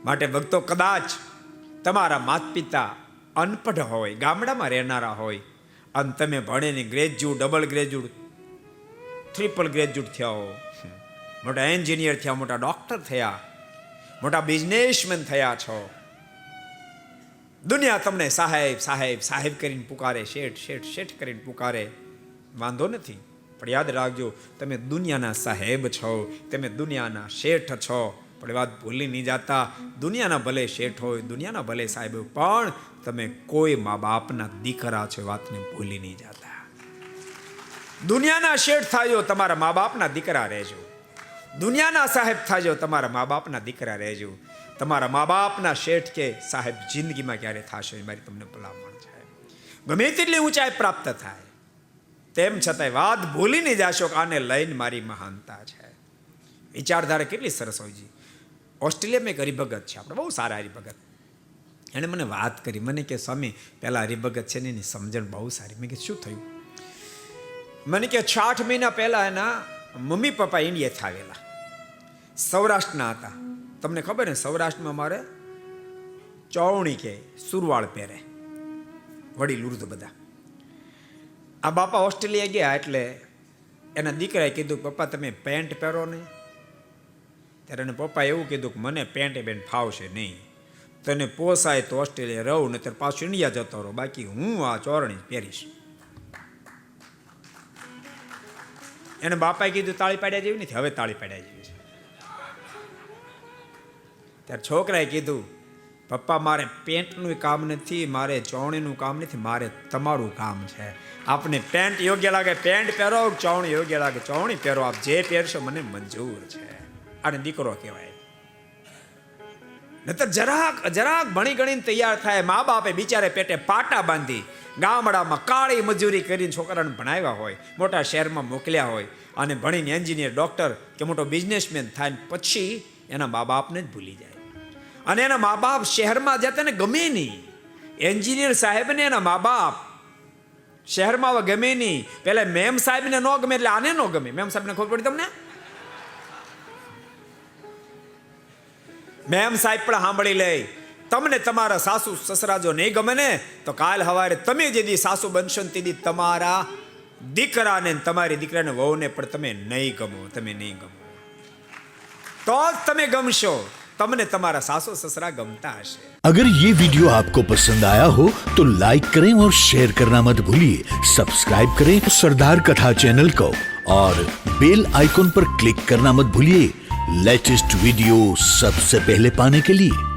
માટે ભક્તો, કદાચ તમારા માતા પિતા અનપઢ હોય, ગામડામાં રહેનારા હોય, અને તમે ભણીને graduate, double graduate, triple graduate થયા હો, મોટા એન્જિનિયર થયા, મોટા ડોક્ટર થયા, મોટા બિઝનેસમેન થયા છો, દુનિયા તમને સાહેબ સાહેબ સાહેબ કરીને પુકારે, શેઠ શેઠ શેઠ કરીને પુકારે, વાંધો નથી. પણ યાદ રાખજો, તમે દુનિયાના સાહેબ છો, તમે દુનિયાના શેઠ છો. પણ વાત ભૂલી નહીં જાતા, દુનિયાના ભલે શેઠ હોય, દુનિયાના ભલે સાહેબ હોય, પણ તમે કોઈ મા બાપના દીકરા છો, વાતને ભૂલી નહીં જાતા. દુનિયાના શેઠ થાજો, તમારા મા બાપના દીકરા રહેજો. દુનિયાના સાહેબ થાજો, તમારા મા બાપના દીકરા રહેજો. તમારા મા બાપના શેઠ કે સાહેબ જિંદગીમાં ક્યારે થશે, મારી તમને ભલામણ છે. ગમે તેટલી ઊંચાઈ પ્રાપ્ત થાય, તેમ છતાંય વાત ભૂલી નહીં જાશો કે આને લઈને મારી મહાનતા છે. વિચારધારા કેટલી સરસ હોય છે. ઓસ્ટ્રેલિયામાં એક હરિભગત છે, આપણે બહુ સારા હરિભગત. એણે મને વાત કરી, મને કે સ્વામી, પેલા હરિભગત છે ને એની સમજણ બહુ સારી. મેં કીધું શું થયું? મને કે 6 મહિના પહેલા એના મમ્મી પપ્પા ઇન્ડિયાથી આવેલા, સૌરાષ્ટ્રના હતા. તમને ખબર ને, સૌરાષ્ટ્રમાં મારે ચોવણી કે સુરવાળ પહેરે, વડીલ વૃદ્ધ બધા. આ બાપા ઓસ્ટ્રેલિયા ગયા એટલે એના દીકરાએ કીધું, પપ્પા તમે પેન્ટ પહેરો ને. ત્યારે એને પપ્પાએ એવું કીધું કે મને પેન્ટ બેન્ટ ફાવશે નહીં, તને પોસાય તો ઓસ્ટ્રેલિયા રહું, ને ત્યારે પાછું ઇન્ડિયા જતો રહો, બાકી હું આ ચોરણી પહેરીશ. એને બાપાએ કીધું તાળી પાડ્યા જેવી નથી, હવે તાળી પાડ્યા જેવી છે. ત્યારે છોકરાએ કીધું, પપ્પા મારે પેન્ટનું કામ નથી, મારે ચોવણીનું કામ નથી, મારે તમારું કામ છે. આપને પેન્ટ યોગ્ય લાગે પેન્ટ પહેરો, ચોવણી યોગ્ય લાગે ચોવણી પહેરો, આપ જે પહેરશો મને મંજૂર છે. આને દીકરો કહેવાય. નતર જરાક ભણી ગણીને તૈયાર થાય, મા બાપે બિચારે પેટે પાટા બાંધી ગામડામાં કાળી મજૂરી કરીને છોકરાને ભણાવ્યા હોય, મોટા શહેરમાં મોકલ્યા હોય, અને ભણીને એન્જિનિયર, ડોક્ટર કે મોટો બિઝનેસમેન થાય, પછી એના મા બાપને જ ભૂલી જાય. અને એના મા બાપ શહેરમાં જતા ને ગમે નહીં. એન્જિનિયર સાહેબને એના મા બાપ શહેરમાં ગમે નહીં. પેલા મેમ સાહેબને ન ગમે એટલે આને ન ગમે. મેમ સાહેબને ખબર પડી તમને? મેમ સાહેબ પણ સાંભળી લે, તમને તમારા સાસુ સસરા જો નહીં ગમે ને, તો કાલ સવારે તમે જે દી સાસુ બનશો ને તે દી તમારા દીકરાને, તમારી દીકરાને વહુને પણ તમે નહીં ગમો, તમે નહીં ગમો. તો જ તમે ગમશો, તમને તમારા સાસુ ससुरा गमता हशे। अगर ये वीडियो आपको पसंद आया हो तो लाइक करें और शेयर करना मत भूलिए। सब्सक्राइब करें सरदार कथा चैनल को और बेल आइकॉन पर क्लिक करना मत भूलिए लेटेस्ट वीडियो सबसे पहले पाने के लिए।